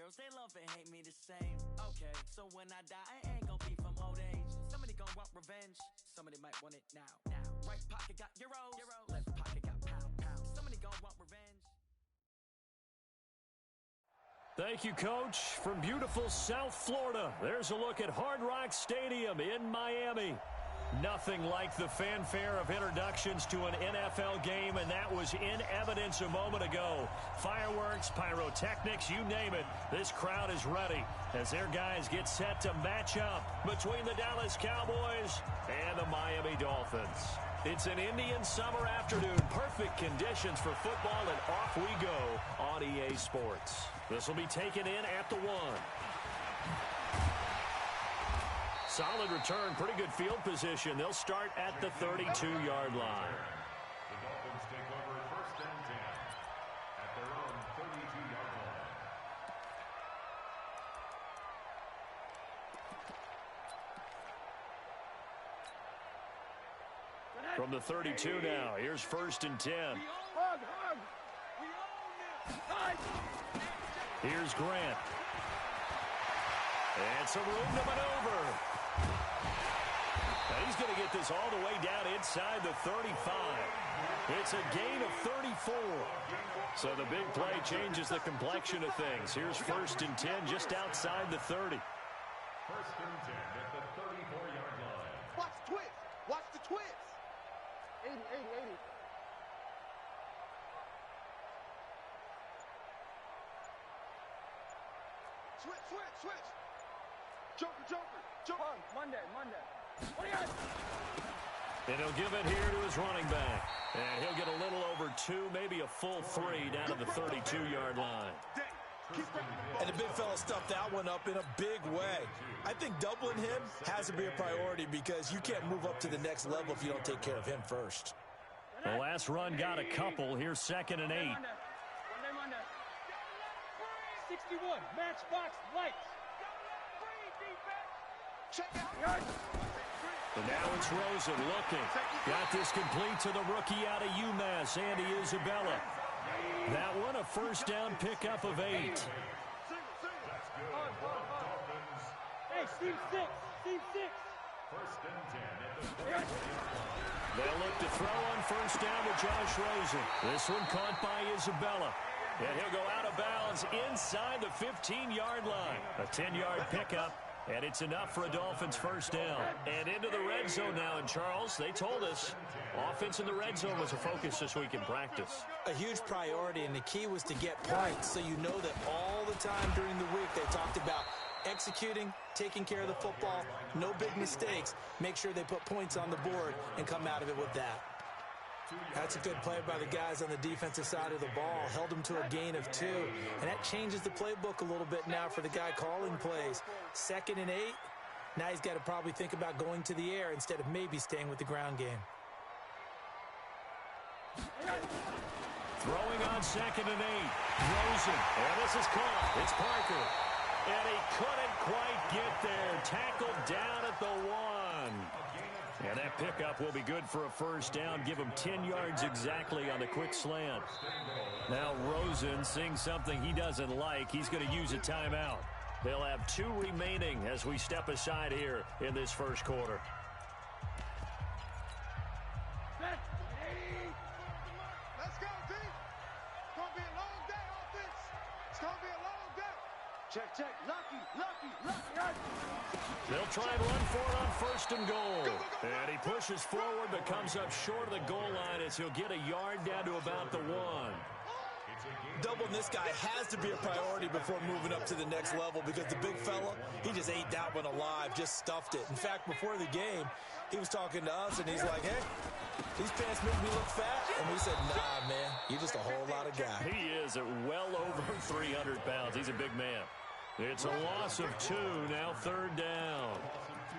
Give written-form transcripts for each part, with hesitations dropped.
girls, they love and hate me the same. Okay, so when I die, I ain't gonna be from old age. Somebody gonna want revenge, somebody might want it now. Right pocket got euros, left pocket got pound. Somebody gonna want revenge. Thank you, Coach. From beautiful South Florida, there's a look at Hard Rock Stadium in Miami. Nothing like the fanfare of introductions to an NFL game, and that was in evidence a moment ago. Fireworks, pyrotechnics, you name it. This crowd is ready as their guys get set to match up between the Dallas Cowboys and the Miami Dolphins. It's an Indian summer afternoon. Perfect conditions for football, and off we go on EA Sports. This will be taken in at the 1. Solid return, pretty good field position. They'll start at the 32-yard line. The Dolphins take over 1st and 10 at their own 32-yard line. From the 32 now, here's 1st and 10. Here's Grant. And some room to maneuver. And he's going to get this all the way down inside the 35. It's a gain of 34. So the big play changes the complexion of things. Here's 1st and 10 just outside the 30. 1st and 10 at the 34-yard line. Watch the twist. Watch the twist. 80. Switch. Joker. Monday. What do you got? And he'll give it here to his running back. And he'll get a little over 2, maybe a full 3 down to the 32-yard line. And the big fella stuffed that one up in a big way. I think doubling him has to be a priority because you can't move up to the next level if you don't take care of him first. The last run got a couple. Here's 2nd and 8. Monday. 61, matchbox lights. Check out. And now it's Rosen looking. Got this complete to the rookie out of UMass, Andy Isabella. That one a 1st down pickup of 8. Hey, Steve 6. 1st and 10 at the 40. They'll look to throw on 1st down to Josh Rosen. This one caught by Isabella. And he'll go out of bounds inside the 15-yard line. A 10-yard pickup, and it's enough for a Dolphins 1st down. And into the red zone now. And, Charles, they told us offense in the red zone was a focus this week in practice. A huge priority, and the key was to get points. So you know that all the time during the week they talked about executing, taking care of the football, no big mistakes. Make sure they put points on the board and come out of it with that. That's a good play by the guys on the defensive side of the ball. Held them to a gain of 2. And that changes the playbook a little bit now for the guy calling plays. 2nd and 8. Now he's got to probably think about going to the air instead of maybe staying with the ground game. Throwing on 2nd and 8. Rosen. And this is caught. It's Parker. And he couldn't quite get there. Tackled down at the 1. And that pickup will be good for a 1st down. Give him 10 yards exactly on the quick slant. Now Rosen seeing something he doesn't like. He's going to use a timeout. They'll have 2 remaining as we step aside here in this 1st quarter. Let's go, D. It's going to be a long day, offense. It's going to be a long day. Check. Lucky. They'll try and run for it on 1st and goal. And he pushes forward but comes up short of the goal line as he'll get a yard down to about the 1. Doubling this guy has to be a priority before moving up to the next level because the big fella, he just ate that one alive, just stuffed it. In fact, before the game, he was talking to us, and he's like, hey, these pants make me look fat. And we said, nah, man, you're just a whole lot of guy. He is at well over 300 pounds. He's a big man. It's a loss of 2, now 3rd down.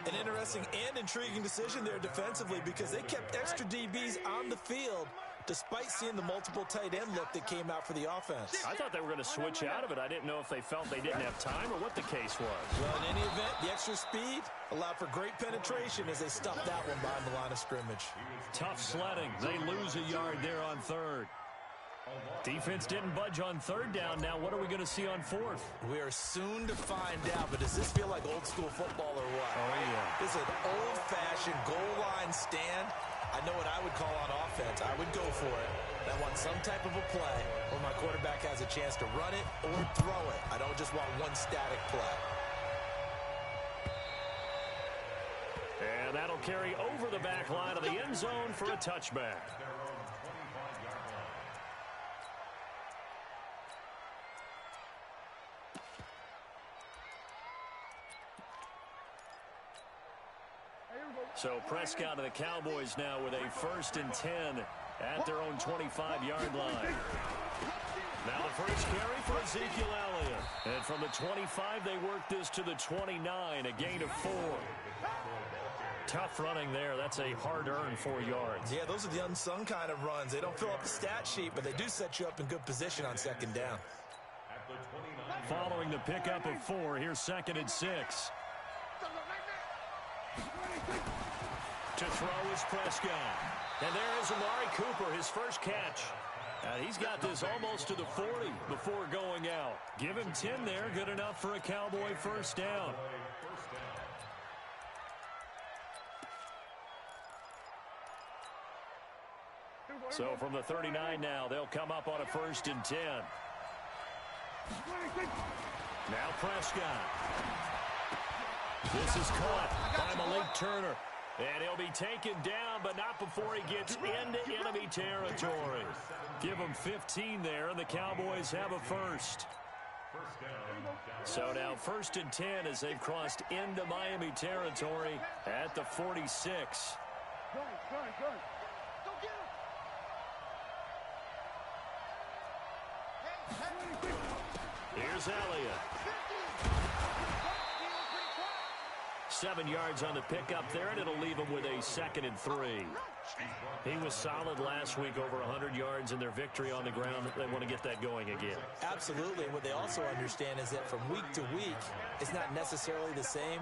An interesting and intriguing decision there defensively because they kept extra DBs on the field despite seeing the multiple tight end look that came out for the offense. I thought they were going to switch out of it. I didn't know if they felt they didn't have time or what the case was. Well, in any event, the extra speed allowed for great penetration as they stuffed that one behind the line of scrimmage. Tough sledding. They lose a yard there on 3rd. Defense didn't budge on third down. Now what are we going to see on fourth? We are soon to find out, but does this feel like old school football or what? Oh, yeah. This is an old-fashioned goal line stand. I know what I would call on offense. I would go for it. I want some type of a play where my quarterback has a chance to run it or throw it. I don't just want one static play. And that'll carry over the back line of the end zone for a touchback. So Prescott and the Cowboys now with a 1st and 10 at their own 25-yard line. Now the first carry for Ezekiel Elliott. And from the 25, they work this to the 29, a gain of 4. Tough running there. That's a hard-earned 4 yards. Yeah, those are the unsung kind of runs. They don't fill up the stat sheet, but they do set you up in good position on second down. Following the pickup of 4, here's 2nd and 6. To throw is Prescott. And there is Amari Cooper, his first catch. He's got this almost to the 40 before going out. Give him 10 there, good enough for a Cowboy first down. So from the 39 now, they'll come up on a 1st and 10. Now Prescott. This is caught by Malik Turner. And he'll be taken down, but not before he gets into enemy territory. Give him 15 there, and the Cowboys have a first. So now 1st and 10 as they've crossed into Miami territory at the 46. Here's Elliott. 7 yards on the pickup there, and it'll leave him with a 2nd and 3. He was solid last week, over 100 yards in their victory on the ground. They want to get that going again. Absolutely. What they also understand is that from week to week, it's not necessarily the same,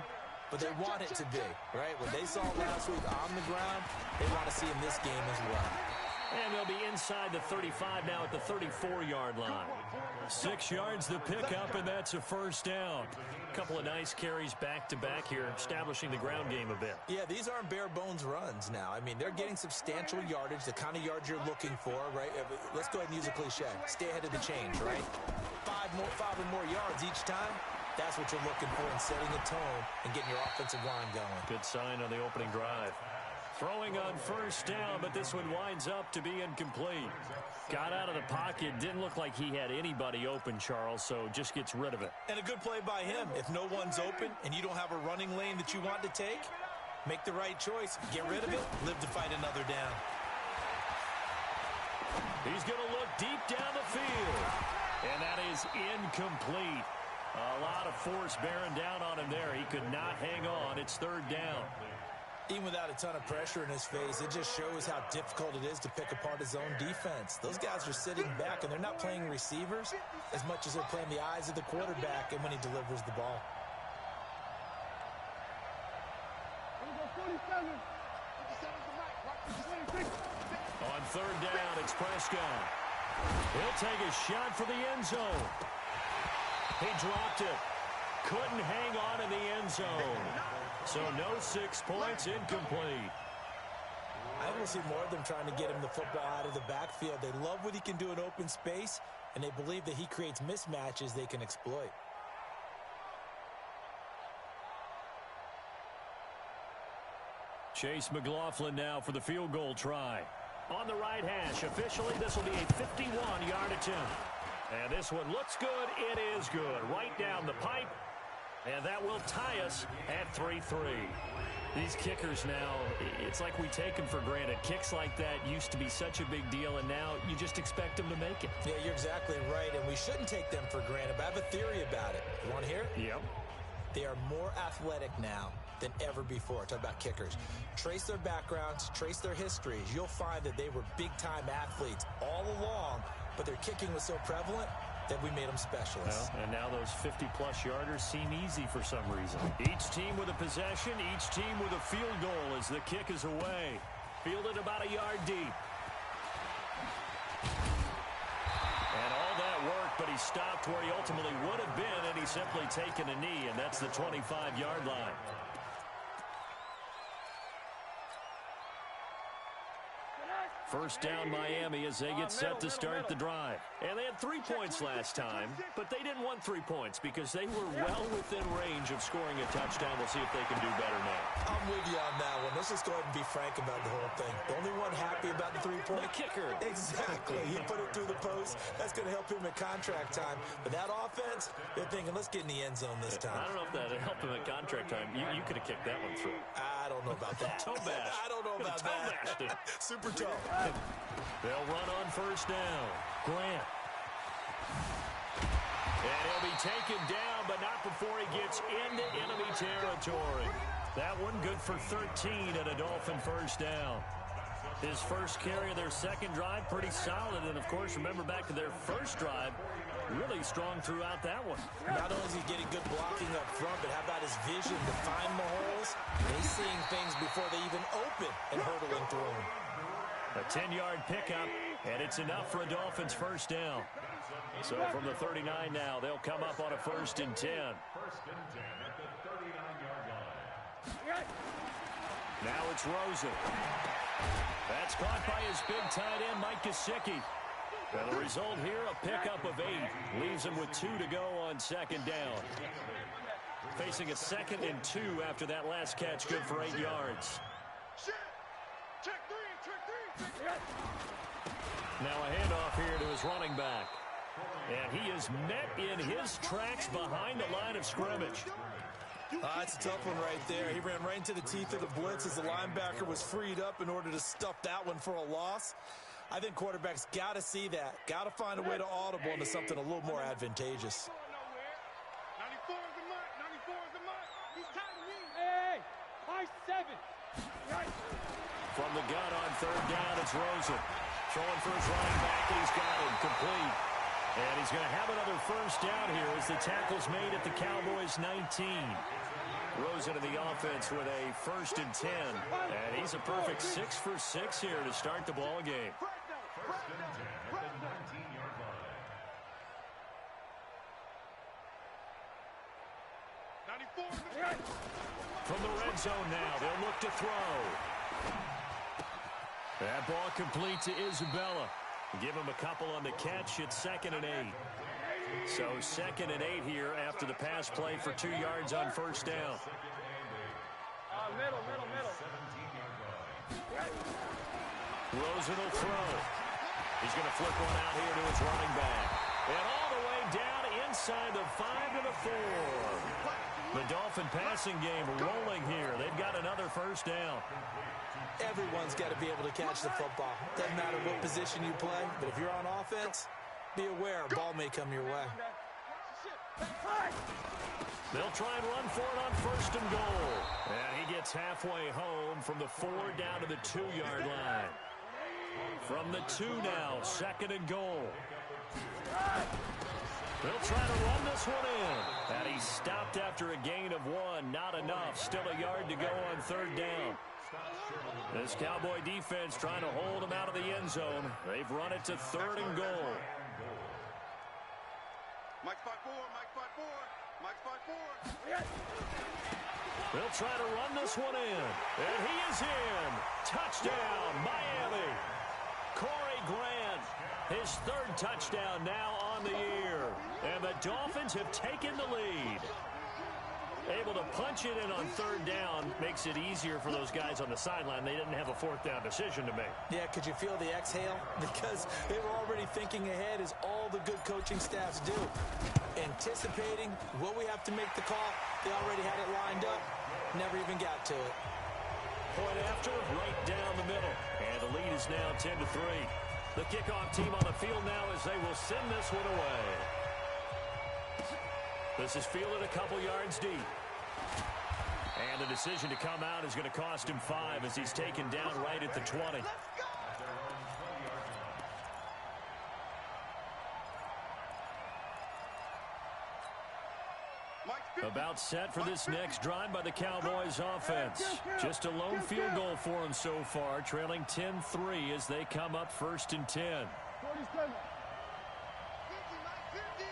but they want it to be, right? What they saw last week on the ground, they want to see in this game as well. And they'll be inside the 35 now at the 34-yard line. 6 yards the pickup, and that's a first down. A couple of nice carries back-to-back here, establishing the ground game a bit. Yeah, these aren't bare-bones runs now. I mean, they're getting substantial yardage, the kind of yards you're looking for, right? Let's go ahead and use a cliche. Stay ahead of the change, right? 5 or more yards each time. That's what you're looking for in setting a tone and getting your offensive line going. Good sign on the opening drive. Throwing on first down, but this one winds up to be incomplete. Got out of the pocket. Didn't look like he had anybody open, Charles, so just gets rid of it. And a good play by him. If no one's open and you don't have a running lane that you want to take, make the right choice. Get rid of it. Live to fight another down. He's going to look deep down the field. And that is incomplete. A lot of force bearing down on him there. He could not hang on. It's 3rd down. Even without a ton of pressure in his face, it just shows how difficult it is to pick apart his own defense. Those guys are sitting back, and they're not playing receivers as much as they're playing the eyes of the quarterback and when he delivers the ball. On 3rd down, it's Prescott. He'll take a shot for the end zone. He dropped it. Couldn't hang on in the end zone. So no 6 points, incomplete. I will see more of them trying to get him the football out of the backfield. They love what he can do in open space, and they believe that he creates mismatches they can exploit. Chase McLaughlin now for the field goal try. On the right hash, officially this will be a 51-yard attempt. And this one looks good. It is good. Right down the pipe. And that will tie us at 3-3. These kickers now, it's like we take them for granted. Kicks like that used to be such a big deal, and now you just expect them to make it. Yeah, you're exactly right, and we shouldn't take them for granted, but I have a theory about it. You want to hear it? Yep. They are more athletic now than ever before. Talk about kickers. Trace their backgrounds, trace their histories. You'll find that they were big-time athletes all along, but their kicking was so prevalent that we made them specialists. Well, and now those 50-plus yarders seem easy for some reason. Each team with a possession, each team with a field goal as the kick is away. Fielded about a yard deep. stopped where he ultimately would have been, and he's simply taken a knee, and that's the 25-yard line. First down Miami as they get set to start the drive. And they had 3 points last time, but they didn't want 3 points because they were well within range of scoring a touchdown. We'll see if they can do better now. I'm with you on that one. Let's just go ahead and be frank about the whole thing. The only one happy about the 3-point. The kicker. Exactly. He put it through the post. That's going to help him at contract time. But that offense, they're thinking, let's get in the end zone this time. I don't know if that helped him at contract time. You could have kicked that one through. I don't know about that. Toe bash. I don't know about that. Super toe. They'll run on first down. Grant. And he'll be taken down, but not before he gets into enemy territory. That one good for 13 and a Dolphin first down. His first carry of their second drive, pretty solid. And, of course, remember back to their first drive, really strong throughout that one. Not only is he getting good blocking up front, but how about his vision to find the holes? He's seeing things before they even open and hurtling through them. A 10-yard pickup, and it's enough for a Dolphins first down. So from the 39 now, they'll come up on a 1st and 10. 1st and 10 at the 39-yard line. Now it's Rosen. That's caught by his big tight end, Mike Gesicki. And the result here, a pickup of 8. Leaves him with 2 to go on second down. Facing a 2nd and 2 after that last catch, good for 8 yards. Now a handoff here to his running back. And he is met in his tracks behind the line of scrimmage. That's a tough one right there. He ran right into the teeth of the blitz as the linebacker was freed up in order to stuff that one for a loss. I think quarterbacks got to see that. Got to find a way to audible into something a little more advantageous. 94 is the mark. 94 is the mark. He's tight to me. Hey, high 7. From the gun on third down, it's Rosen. Throwing for his running back, and he's got him complete. And he's going to have another first down here as the tackle's made at the Cowboys' 19. Rosen in the offense with a 1st and 10. And he's a perfect 6 for 6 here to start the ball game. 1st and 10 at the 19-yard line. 94. From the red zone now, they'll look to throw. That ball complete to Isabella. Give him a couple on the catch. It's 2nd and 8. So 2nd and 8 here after the pass play for 2 yards on first down. Middle. Rosen will throw. He's going to flip one out here to his running back. And all the way down inside the 5 to the 4. The Dolphin passing game rolling here. They've got another first down. Everyone's got to be able to catch the football. Doesn't matter what position you play, but if you're on offense, be aware a ball may come your way. They'll try and run for it on 1st and goal. And he gets halfway home from the 4 down to the 2-yard line. From the 2 now, 2nd and goal. They'll try to run this one in. And he stopped after a gain of 1. Not enough. Still a yard to go on 3rd down. This Cowboy defense trying to hold him out of the end zone. They've run it to 3rd and goal. Mike 5-4. Mike 5-4. They'll try to run this one in. And he is in. Touchdown, Miami. Corey Grant, his 3rd touchdown now on the year. And the Dolphins have taken the lead. Able to punch it in on 3rd down makes it easier for those guys on the sideline. They didn't have a 4th down decision to make. Yeah, could you feel the exhale? Because they were already thinking ahead, as all the good coaching staffs do. Anticipating what we have to make the call. They already had it lined up. Never even got to it. Point after, right down the middle. And the lead is now 10-3. The kickoff team on the field now as they will send this one away. This is fielded a couple yards deep. And the decision to come out is going to cost him 5 as he's taken down right at the 20. About set for this next drive by the Cowboys offense. Just a lone field goal for them so far, trailing 10-3 as they come up 1st and 10. 47. 50, Mike, 50.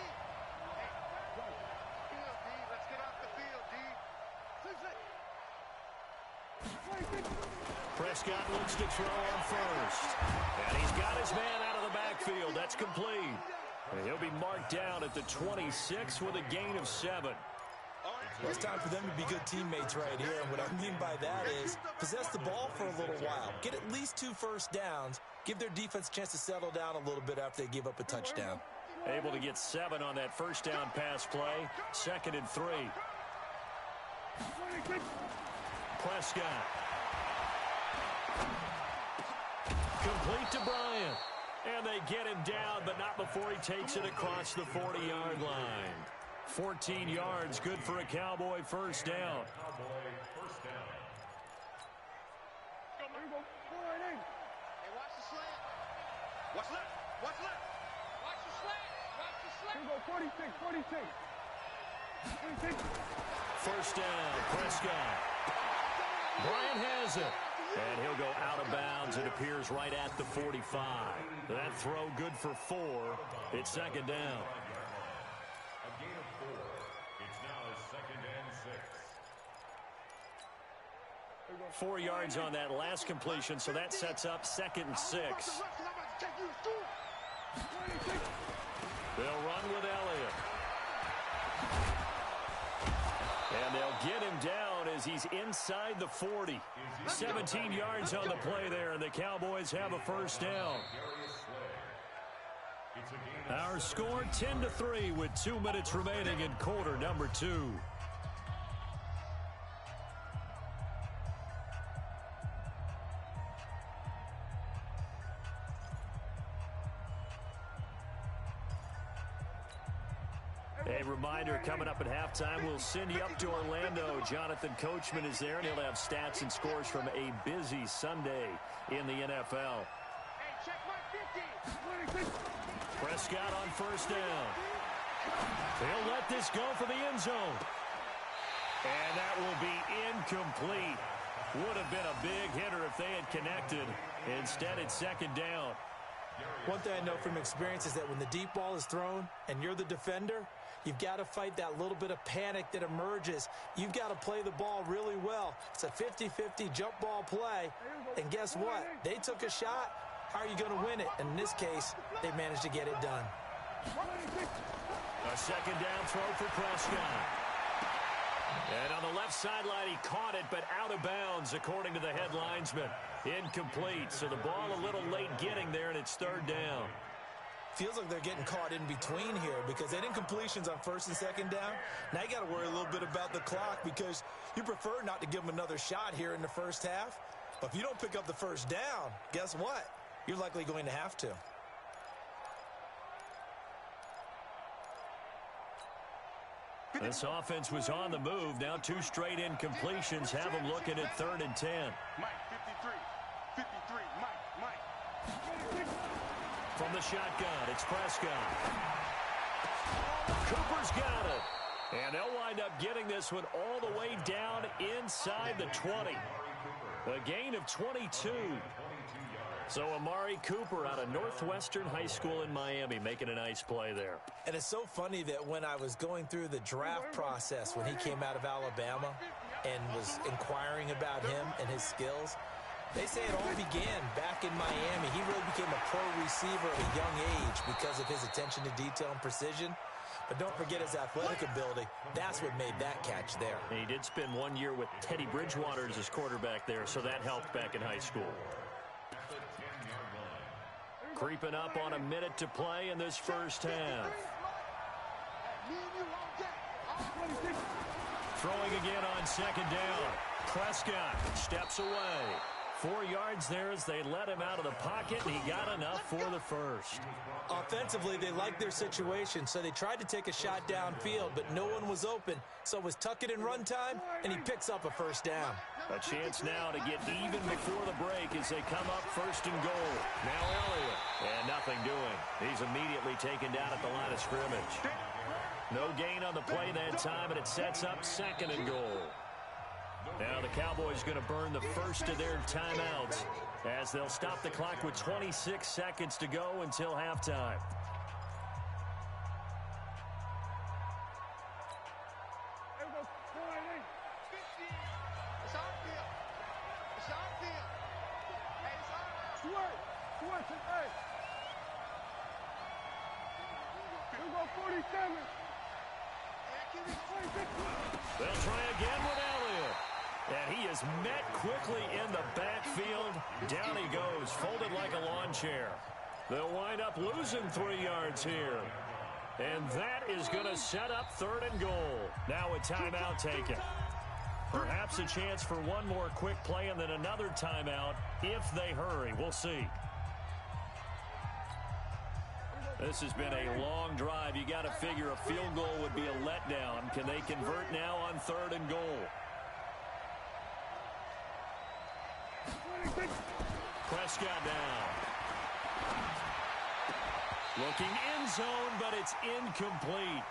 Prescott looks to throw on first. And he's got his man out of the backfield. That's complete. And he'll be marked down at the 26 with a gain of 7. Well, it's time for them to be good teammates right here. And what I mean by that is possess the ball for a little while. Get at least 2 first downs. Give their defense a chance to settle down a little bit after they give up a touchdown. Able to get 7 on that first down pass play. 2nd and 3. Prescott. Complete to Bryant. And they get him down, but not before he takes it across the 40-yard line. 14 yards, good for a Cowboy first down. Watch the slant. Watch left. Watch left. Watch the slant. Watch the slant. Here we go, 46. First down, Prescott. Bryant has it. And he'll go out of bounds. It appears right at the 45. That throw good for 4. It's 2nd down. A gain of 4. It's now 2nd and 6. 4 yards on that last completion, so that sets up 2nd and 6. They'll run with Elliott. And they'll get him down as he's inside the 40. 17 yards on the play there, and the Cowboys have a first down. Our score 10-3 with 2 minutes remaining in quarter number 2. A reminder, coming up at halftime, we'll send you up to Orlando. Jonathan Coachman is there, and he'll have stats and scores from a busy Sunday in the NFL. Hey, check my 50. Prescott on first down. He'll let this go for the end zone. And that will be incomplete. Would have been a big hitter if they had connected. Instead, it's 2nd down. One thing I know from experience is that when the deep ball is thrown and you're the defender, you've got to fight that little bit of panic that emerges. You've got to play the ball really well. It's a 50-50 jump ball play. And guess what? They took a shot. How are you going to win it? And in this case, they managed to get it done. A 2nd down throw for Prescott. And on the left sideline, he caught it, but out of bounds, according to the head linesman. Incomplete, so the ball a little late getting there, and it's 3rd down. Feels like they're getting caught in between here because they didn't completions on 1st and 2nd down. Now you got to worry a little bit about the clock because you prefer not to give them another shot here in the first half. But if you don't pick up the first down, guess what? You're likely going to have to. This offense was on the move. Now 2 straight incompletions have them looking at 3rd and 10. Mike, 53, Mike. From the shotgun, it's Prescott. Cooper's got it. And they'll wind up getting this one all the way down inside the 20. A gain of 22. So Amari Cooper out of Northwestern High School in Miami making a nice play there. And it's so funny that when I was going through the draft process when he came out of Alabama and was inquiring about him and his skills, they say it all began back in Miami. He really became a pro receiver at a young age because of his attention to detail and precision. But don't forget his athletic ability. That's what made that catch there. And he did spend 1 year with Teddy Bridgewater as his quarterback there, so that helped back in high school. Creeping up on a minute to play in this first half. Throwing again on 2nd down. Prescott steps away. 4 yards there as they let him out of the pocket, and he got enough for the first. Offensively, they liked their situation, so they tried to take a shot downfield, but no one was open. So it was tuck it in run time, and he picks up a first down. A chance now to get even before the break as they come up 1st and goal. Now Elliott. And nothing doing. He's immediately taken down at the line of scrimmage. No gain on the play that time, and it sets up 2nd and goal. Now the Cowboys going to burn the first of their timeouts as they'll stop the clock with 26 seconds to go until halftime. It's outfield. Hey. We'll go 47. They'll try again with Elliott. And he is met quickly in the backfield. Down he goes, folded like a lawn chair. They'll wind up losing 3 yards here. And that is going to set up 3rd and goal. Now a timeout taken. Perhaps a chance for one more quick play and then another timeout if they hurry. We'll see. This has been a long drive. You got to figure a field goal would be a letdown. Can they convert now on 3rd and goal? Prescott down. Looking end zone, but it's incomplete.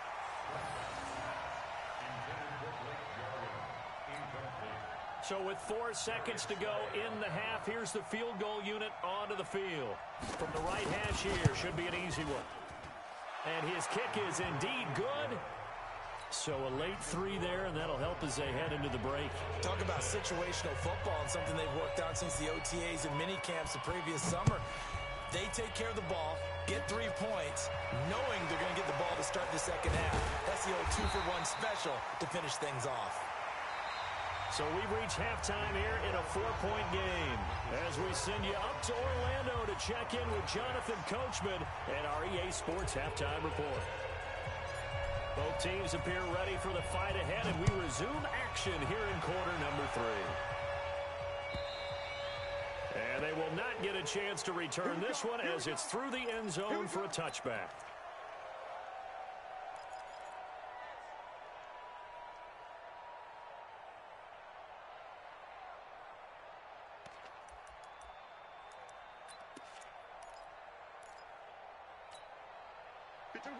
So with 4 seconds to go in the half, here's the field goal unit onto the field. From the right hash here, should be an easy one. And his kick is indeed good. So a late 3 there, and that'll help as they head into the break. Talk about situational football and something they've worked on since the OTAs and mini camps the previous summer. They take care of the ball, get 3 points, knowing they're going to get the ball to start the second half. That's the old 2-for-1 special to finish things off. So we've reached halftime here in a 4-point game as we send you up to Orlando to check in with Jonathan Coachman and our EA Sports Halftime Report. Both teams appear ready for the fight ahead, and we resume action here in quarter number 3. And they will not get a chance to return this one as it's through the end zone for a touchback.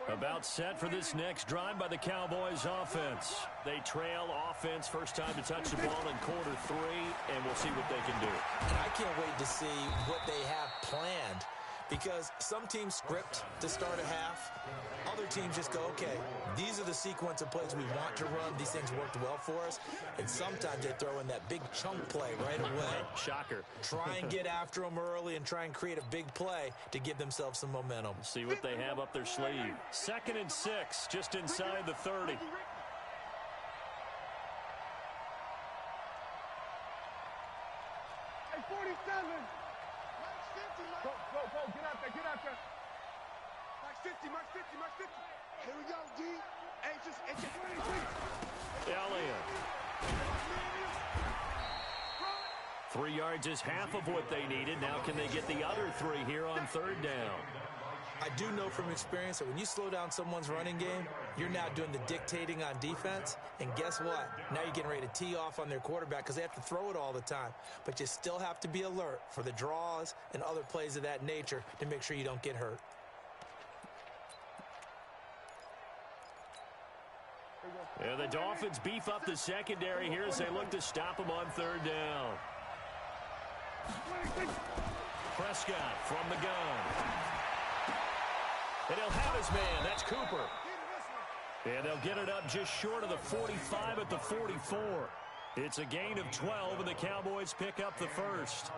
About set for this next drive by the Cowboys offense. They trail offense first time to touch the ball in quarter 3, and we'll see what they can do. And I can't wait to see what they have planned, because some teams script to start a half. Other teams just go, okay, these are the sequence of plays we want to run. These things worked well for us. And sometimes they throw in that big chunk play right away. Shocker. Try and get after them early and try and create a big play to give themselves some momentum. See what they have up their sleeve. 2nd and 6, just inside the 30. Hey, 47. Go, get out there, get out there. Max 50. Here we go, D. Hey, just 20. Elliott. 3 yards is half of what they needed. Now can they get the other 3 here on 3rd down? I do know from experience that when you slow down someone's running game, you're now doing the dictating on defense. And guess what? Now you're getting ready to tee off on their quarterback because they have to throw it all the time. But you still have to be alert for the draws and other plays of that nature to make sure you don't get hurt. Yeah, the Dolphins beef up the secondary here as they look to stop them on 3rd down. Prescott from the gun. And he'll have his man. That's Cooper. And they'll get it up just short of the 45 at the 44. It's a gain of 12, and the Cowboys pick up the first.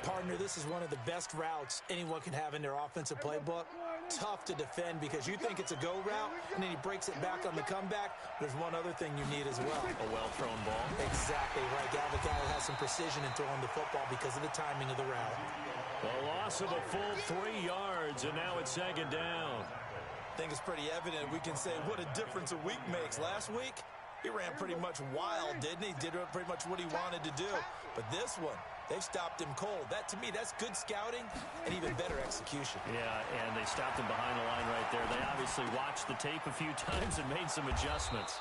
Partner, this is one of the best routes anyone can have in their offensive playbook. Tough to defend because you think it's a go route, and then he breaks it back on the comeback. There's one other thing you need as well. A well-thrown ball. Exactly right. Got the guy who has some precision in throwing the football because of the timing of the route. The loss of a full 3 yards, and now it's 2nd down. I think it's pretty evident. We can say what a difference a week makes. Last week, he ran pretty much wild, didn't he? Did pretty much what he wanted to do. But this one, they've stopped him cold. That, to me, that's good scouting and even better execution. Yeah, and they stopped him behind the line right there. They obviously watched the tape a few times and made some adjustments.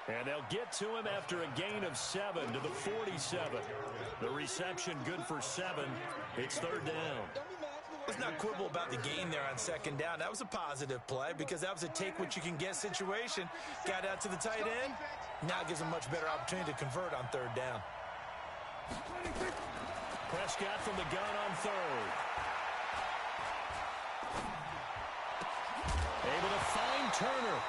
And they'll get to him after a gain of 7 to the 47. The reception good for 7. It's 3rd down. Let's not quibble about the gain there on 2nd down. That was a positive play because that was a take-what-you-can-get situation. Got out to the tight end. Now gives him much better opportunity to convert on 3rd down. Prescott from the gun on 3rd. Able to find Turner.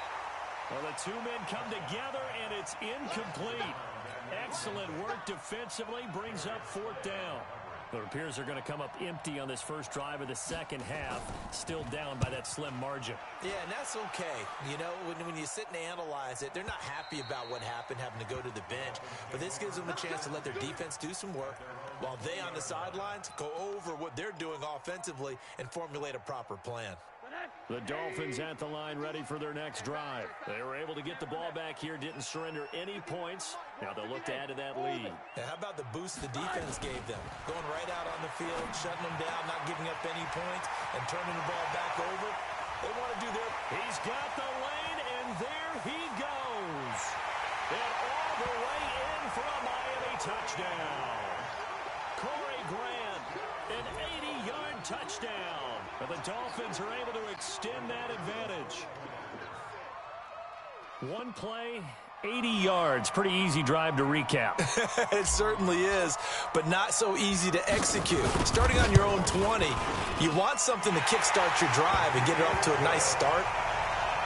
Well, the 2 men come together, and it's incomplete. Excellent work defensively. Brings up 4th down. But it appears they're going to come up empty on this first drive of the second half, still down by that slim margin. Yeah, and that's okay. You know, when you sit and analyze it, they're not happy about what happened, having to go to the bench. But this gives them a chance to let their defense do some work while they on the sidelines go over what they're doing offensively and formulate a proper plan. The Dolphins at the line ready for their next drive. They were able to get the ball back here, didn't surrender any points. Now they'll look to add to that lead. Now, how about the boost the defense gave them? Going right out on the field, shutting them down, not giving up any points, and turning the ball back over. They want to do their... He's got the lane, and there he goes. And all the way in for a Miami touchdown. Corey Grant, an 80-yard touchdown. But the Dolphins are able to extend that advantage. One play, 80 yards. Pretty easy drive to recap. It certainly is, but not so easy to execute. Starting on your own 20, you want something to kickstart your drive and get it off to a nice start.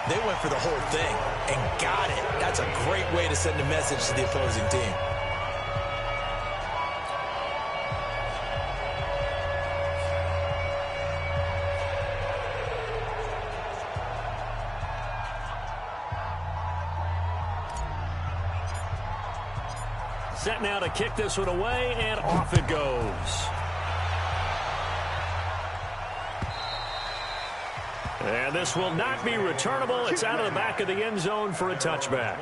They went for the whole thing and got it. That's a great way to send a message to the opposing team. Set now to kick this one away, and off it goes. And this will not be returnable. It's out of the back of the end zone for a touchback.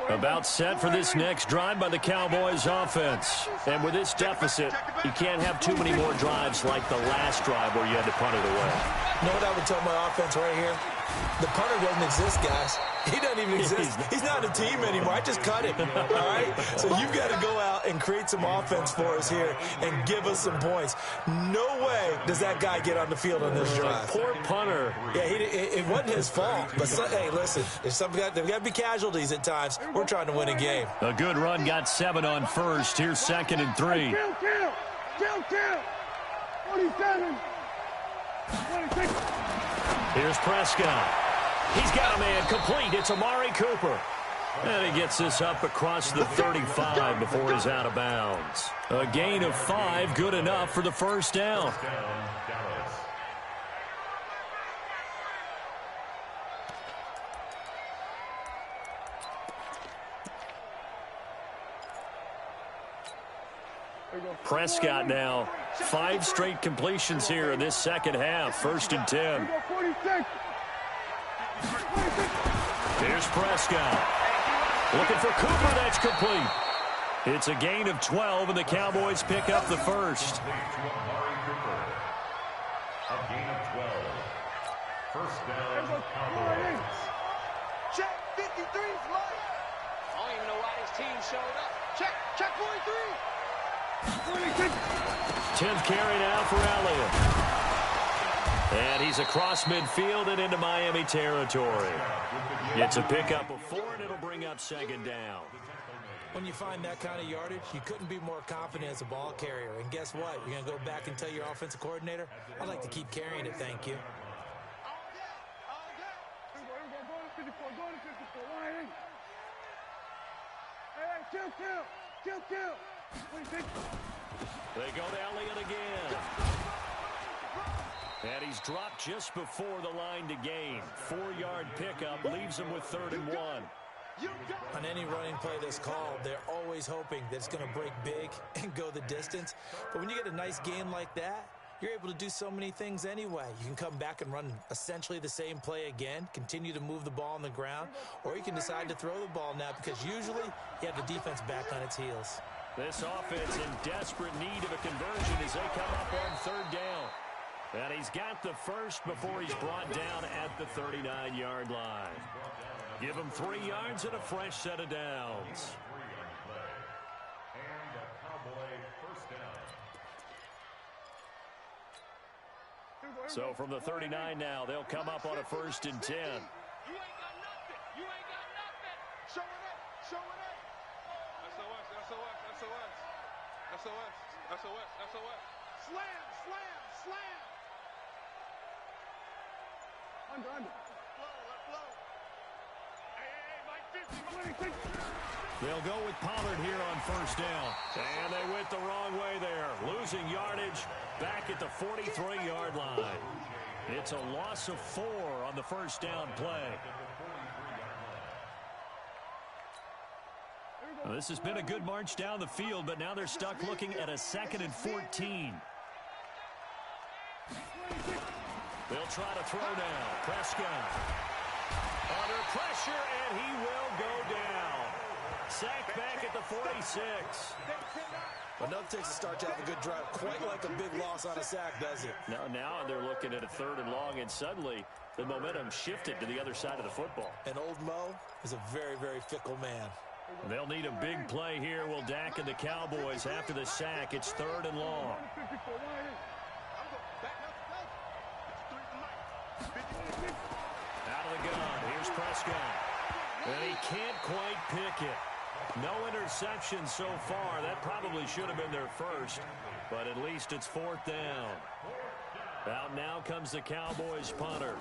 About set for this next drive by the Cowboys offense. And with this deficit, you can't have too many more drives like the last drive where you had to punt it away. You know what I would tell my offense right here? The punter doesn't exist, guys. He doesn't even exist. He's not a team anymore. I just cut him, all right? So you've got to go out and create some offense for us here and give us some points. No way does that guy get on the field on this drive. Poor punter. Yeah, it wasn't his fault. But, hey, listen, there's got to be casualties at times. We're trying to win a game. A good run got 7 on first. Here's 2nd and 3. Kill. 47. 26. Here's Prescott. He's got a man complete. It's Amari Cooper. And he gets this up across the 35 before he's out of bounds. A gain of 5, good enough for the first down. Prescott now, 5 straight completions here in this second half. 1st and 10. 46. Here's Prescott. Looking for Cooper. That's complete. It's a gain of 12, and the Cowboys pick up the first. A gain of 12. First down, Cowboys. Check 53's light. I don't even know why this team showed up. Check 43. 46. 10th carry now for Elliott. And he's across midfield and into Miami territory. It's a pickup of 4, and it'll bring up 2nd down. When you find that kind of yardage, you couldn't be more confident as a ball carrier. And guess what? You're going to go back and tell your offensive coordinator, I'd like to keep carrying it, thank you. Kill. 26. They go to Elliott again. And he's dropped just before the line to gain. 4-yard pickup leaves him with 3rd and 1. On any running play that's called, they're always hoping that it's going to break big and go the distance. But when you get a nice gain like that, you're able to do so many things anyway. You can come back and run essentially the same play again, continue to move the ball on the ground, or you can decide to throw the ball now because usually you have the defense back on its heels. This offense in desperate need of a conversion as they come up on 3rd down. And he's got the first before he's brought down at the 39-yard line. Give him 3 yards and a fresh set of downs. And a Cowboy first down. So from the 39 now, they'll come up on a 1st and 10. You ain't got nothing. Show it up. SOS. Slam. Under. They'll go with Pollard here on first down. And they went the wrong way there. Losing yardage back at the 43-yard line. It's a loss of 4 on the first down play. Well, this has been a good march down the field, but now they're stuck looking at a 2nd and 14. They'll try to throw now. Prescott under pressure, and he will go down. Sacked back at the 46. Enough takes to start to have a good drive. Quite like a big loss on a sack, does it? Now they're looking at a 3rd and long, and suddenly the momentum shifted to the other side of the football. And old Mo is a very, very fickle man. They'll need a big play here. Will Dak and the Cowboys after the sack. It's 3rd and long. Out of the gun. Here's Prescott. And he can't quite pick it. No interception so far. That probably should have been their first, but at least it's 4th down. Out now comes the Cowboys punter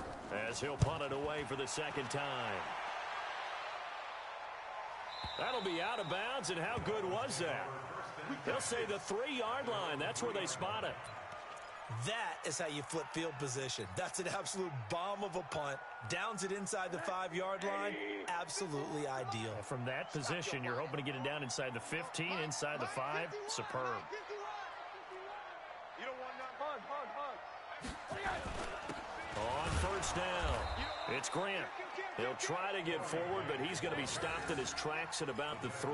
as he'll punt it away for the 2nd time. That'll be out of bounds, and how good was that? They'll say the 3-yard line. That's where they spot it. That is how you flip field position. That's an absolute bomb of a punt. Downs it inside the 5-yard line. Absolutely ideal. From that position, you're hoping to get it down inside the 15, inside the 5. Superb. You don't want On first down, it's Grant. He'll try to get forward, but he's going to be stopped in his tracks at about the 3.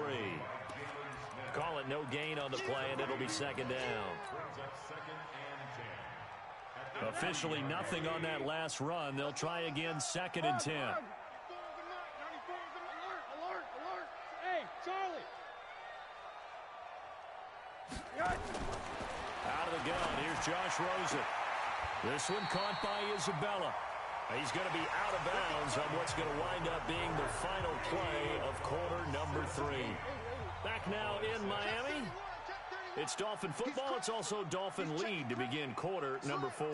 Call it no gain on the play, and it'll be 2nd down. Officially nothing on that last run. They'll try again, 2nd and 10. Alert! Hey, Charlie! Out of the gun, here's Josh Rosen. This one caught by Isabella. He's going to be out of bounds on what's going to wind up being the final play of quarter number 3. Back now in Miami. It's Dolphin football. It's also Dolphin lead to begin quarter number 4.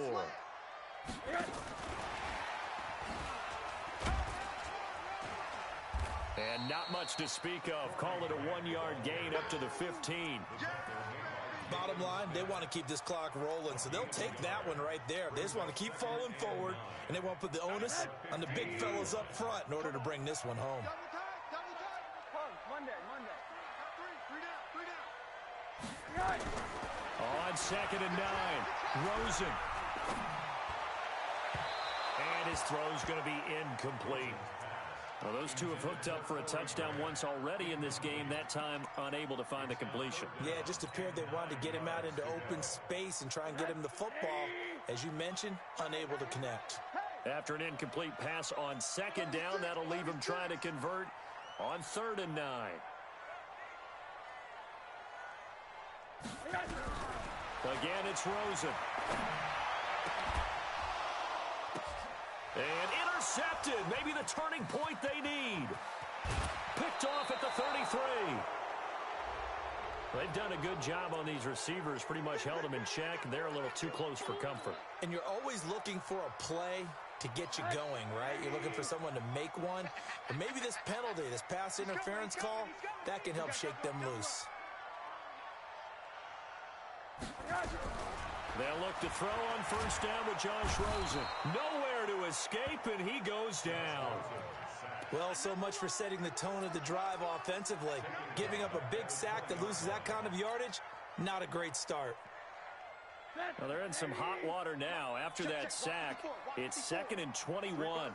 And not much to speak of. Call it a 1-yard gain up to the 15. Bottom line, they want to keep this clock rolling, so they'll take that one right there. They just want to keep falling forward, and they want to put the onus on the big fellas up front in order to bring this one home. On 2nd and 9, Rosen. And his throw's going to be incomplete. Well, those two have hooked up for a touchdown once already in this game, that time unable to find the completion. Yeah, it just appeared they wanted to get him out into open space and try and get him the football. As you mentioned, unable to connect. After an incomplete pass on 2nd down, that'll leave him trying to convert on 3rd and 9. Again, it's Rosen. And intercepted. Maybe the turning point they need. Picked off at the 33. They've done a good job on these receivers. Pretty much held them in check. They're a little too close for comfort. And you're always looking for a play to get you going, right? You're looking for someone to make one. But maybe this penalty, this pass interference call, that can help shake them loose. They'll look to throw on first down with Josh Rosen. Nowhere to escape, and he goes down. Well, so much for setting the tone of the drive offensively. Giving up a big sack that loses that kind of yardage, not a great start. Well, they're in some hot water now. After that sack, it's 2nd and 21.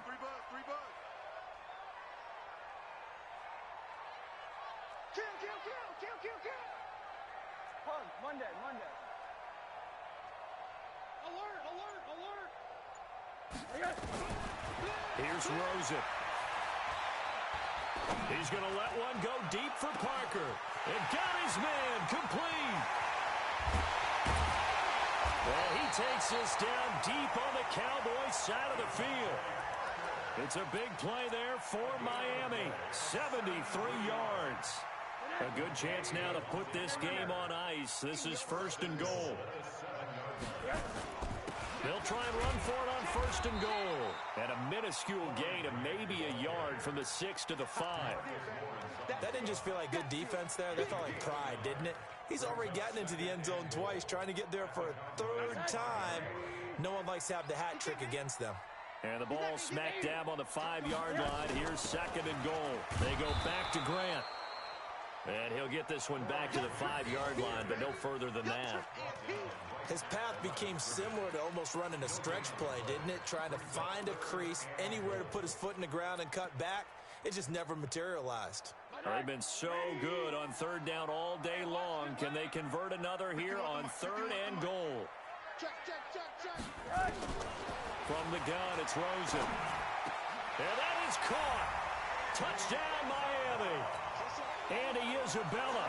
Monday. Alert! Here's Rosen. He's going to let one go deep for Parker. And got his man complete. Well, he takes this down deep on the Cowboys side of the field. It's a big play there for Miami. 73 yards. A good chance now to put this game on ice. This is 1st and goal. They'll try and run for it on first and goal. And a minuscule gain of maybe a yard from the 6 to the 5. That didn't just feel like good defense there. That felt like pride, didn't it? He's already gotten into the end zone twice, trying to get there for a third time. No one likes to have the hat trick against them. And the ball smack dab on the 5-yard line. Here's second and goal. They go back to Grant. And he'll get this one back to the 5-yard line, but no further than that. His path became similar to almost running a stretch play, didn't it? Trying to find a crease, anywhere to put his foot in the ground and cut back. It just never materialized. They've been so good on third down all day long. Can they convert another here on third and goal? From the gun, it's Rosen. And that is caught. Touchdown, Miami. Andy Isabella,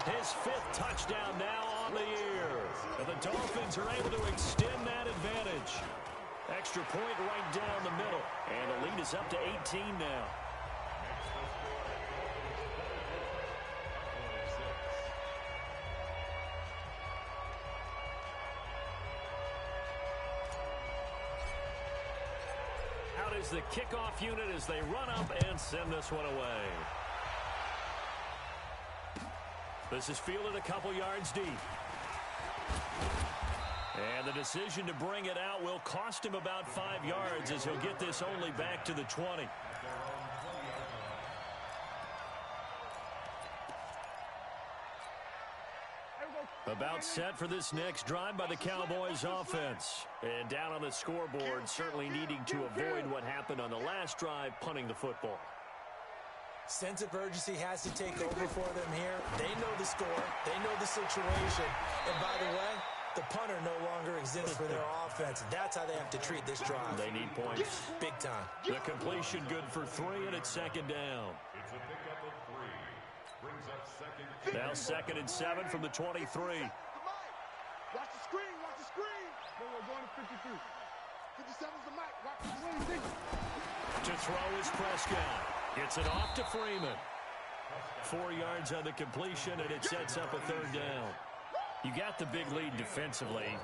his 5th touchdown now on the year. And the Dolphins are able to extend that advantage. Extra point right down the middle. And the lead is up to 18 now. Out is the kickoff unit as they run up and send this one away. This is fielded a couple yards deep. And the decision to bring it out will cost him about 5 yards as he'll get this only back to the 20. About set for this next drive by the Cowboys offense. And down on the scoreboard, certainly needing to avoid what happened on the last drive, punting the football. Sense of urgency has to take over for them here. They know the score. They know the situation. And by the way, the punter no longer exists for their offense. That's how they have to treat this drive. They need points. Big time. The completion good for 3, and it's second down. It's a pickup of 3. Brings up second. Now second and 7 from the 23. Watch the screen. Watch the screen. We're going to 52. 57's the mic. Watch the 26. To throw is Prescott. Gets it off to Freeman. 4 yards on the completion, and it sets up a third down. You got the big lead defensively.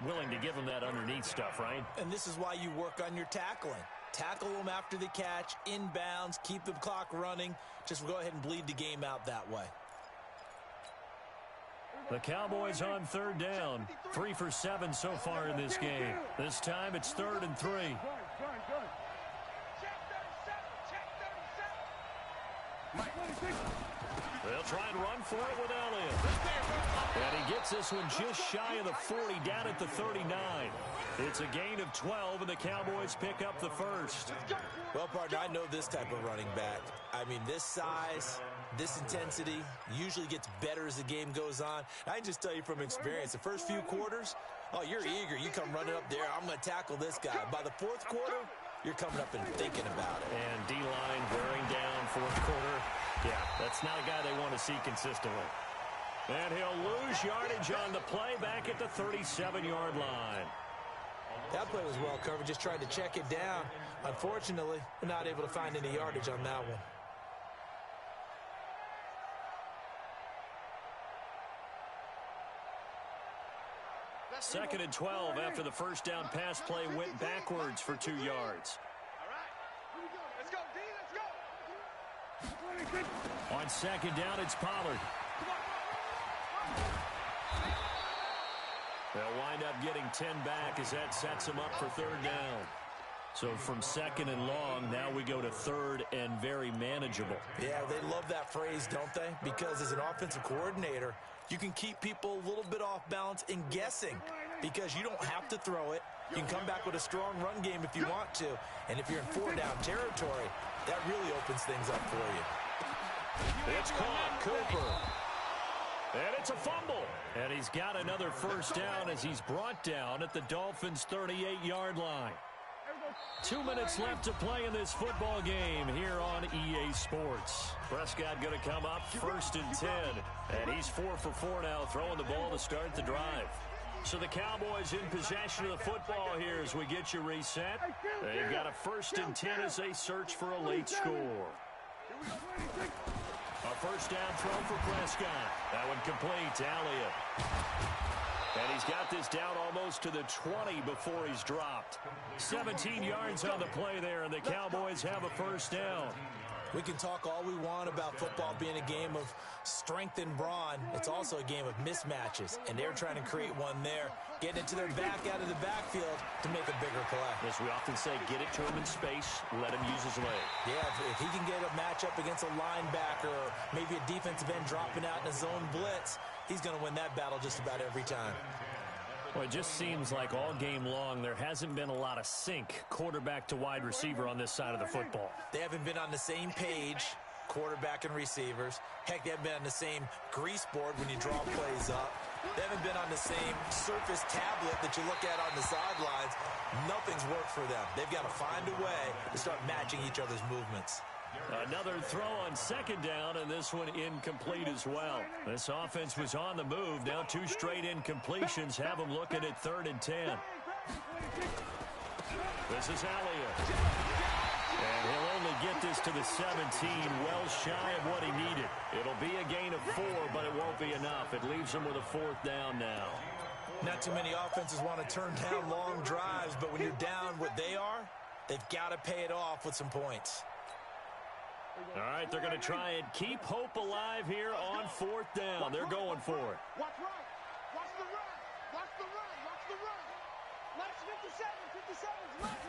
Willing to give them that underneath stuff, right? And this is why you work on your tackling. Tackle them after the catch, inbounds, keep the clock running. Just go ahead and bleed the game out that way. The Cowboys on third down. 3 for 7 so far in this game. This time it's 3rd and 3. They'll try and run for it with Elliott. And he gets this one just shy of the 40, down at the 39. It's a gain of 12, and the Cowboys pick up the first. Well, partner, I know this type of running back. I mean, this size, this intensity usually gets better as the game goes on. I can just tell you from experience, the first few quarters, oh, you're eager. You come running up there, I'm going to tackle this guy. By the 4th quarter, you're coming up and thinking about it. And D-line wearing down 4th quarter. Yeah, that's not a guy they want to see consistently. And he'll lose yardage on the play back at the 37-yard line. That play was well covered, just tried to check it down. Unfortunately, we're not able to find any yardage on that one. Second and 12 after the first down pass play went backwards for 2 yards. All right. Here we go. Let's go, D. Let's go. On second down, it's Pollard. They'll wind up getting 10 back as that sets them up for third down. So from second and long, now we go to third and very manageable. Yeah, they love that phrase, don't they? Because as an offensive coordinator, you can keep people a little bit off balance and guessing because you don't have to throw it. You can come back with a strong run game if you want to. And if you're in 4-down territory, that really opens things up for you. It's caught, Cooper. And it's a fumble. And he's got another first down as he's brought down at the Dolphins' 38-yard line. 2 minutes left to play in this football game here on EA Sports. Prescott going to come up 1st and 10. And he's 4 for 4 now, throwing the ball to start the drive. So the Cowboys in possession of the football here as we get you reset. They've got a 1st and 10 as they search for a late score. A first down throw for Prescott. That one complete to Elliott. And he's got this down almost to the 20 before he's dropped. 17 yards on the play there, and the Cowboys have a first down. We can talk all we want about football being a game of strength and brawn. It's also a game of mismatches, and they're trying to create one there, getting it to their back out of the backfield to make a bigger play. As we often say, get it to him in space, let him use his leg. Yeah, if he can get a matchup against a linebacker or maybe a defensive end dropping out in a zone blitz, he's going to win that battle just about every time. Well, it just seems like all game long there hasn't been a lot of sync quarterback to wide receiver on this side of the football. They haven't been on the same page, quarterback and receivers. Heck, they haven't been on the same grease board when you draw plays up. They haven't been on the same surface tablet that you look at on the sidelines. Nothing's worked for them. They've got to find a way to start matching each other's movements. Another throw on second down, and this one incomplete as well. This offense was on the move. Now 2 straight incompletions have them looking at 3rd and 10. This is Elliott. And he'll only get this to the 17, well shy of what he needed. It'll be a gain of 4, but it won't be enough. It leaves him with a 4th down now. Not too many offenses want to turn down long drives, but when you're down what they are, they've got to pay it off with some points. All right, they're going to try and keep hope alive here on 4th down. They're going for it. Watch right. Watch the run. Watch the run. Watch the run. Nice 57. 57's left.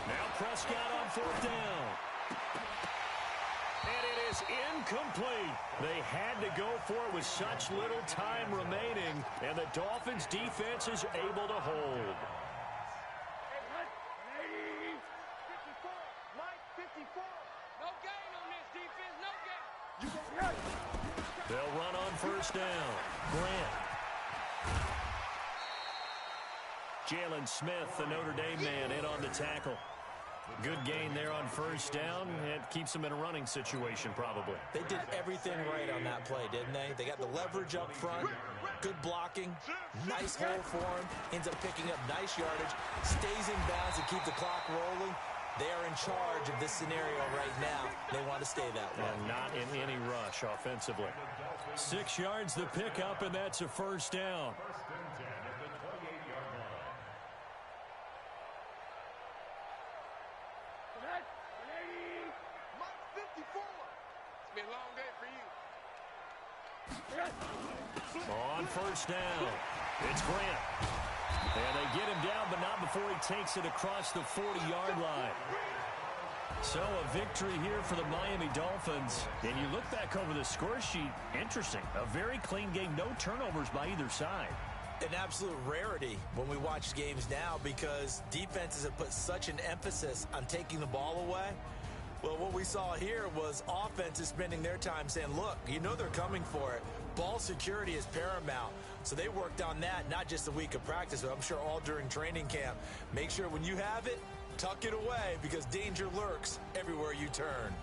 Now Prescott on 4th down. And it is incomplete. They had to go for it with such little time remaining, and the Dolphins' defense is able to hold. 54. Mike, 54. No gain on this defense. No gain. They'll run on 1st down. Grant. Jalen Smith, the Notre Dame man, in on the tackle. Good gain there on 1st down. It keeps them in a running situation, probably. They did everything right on that play, didn't they? They got the leverage up front, good blocking, nice hole for him, ends up picking up nice yardage, stays in bounds to keep the clock rolling. They are in charge of this scenario right now. They want to stay that way. And not in any rush offensively. 6 yards the pickup, and that's a 1st down. It's been a long day for you. On 1st down, it's Grant. And they get him down, but not before he takes it across the 40-yard line. So a victory here for the Miami Dolphins. And you look back over the score sheet, interesting. A very clean game, no turnovers by either side. An absolute rarity when we watch games now because defenses have put such an emphasis on taking the ball away. Well, what we saw here was offenses spending their time saying, look, you know they're coming for it. Ball security is paramount. So they worked on that, not just a week of practice, but I'm sure all during training camp. Make sure when you have it, tuck it away because danger lurks everywhere you turn.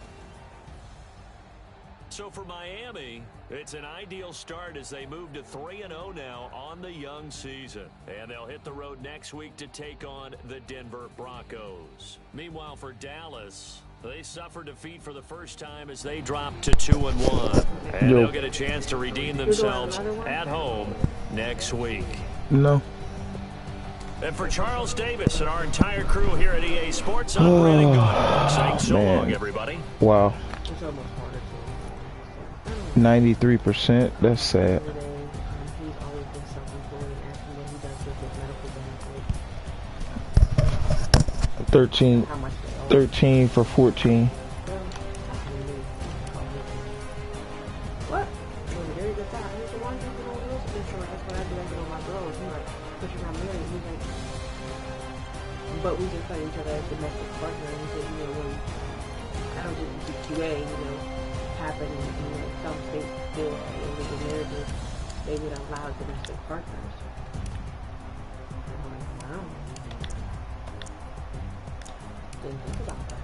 So for Miami, it's an ideal start as they move to 3-0 now on the young season. And they'll hit the road next week to take on the Denver Broncos. Meanwhile, for Dallas, they suffered defeat for the first time as they dropped to 2-1. And they'll get a chance to redeem themselves at home next week. No. And for Charles Davis and our entire crew here at EA Sports, I'm Brandon Gaudin saying so long, everybody. Wow. 93%. That's sad. 13 for 14. But we just play each other as domestic partner, and we said, you know, when I don't just PQA, you know, happen in some states still illegal marriages, they would allow domestic partners. And I'm like, wow. Didn't think about that.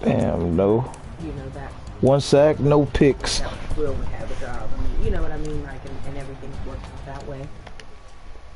Damn, no. You know, that. One sack, no picks. That Will would have a job. I mean, you know what I mean? Like, and everything works out that way.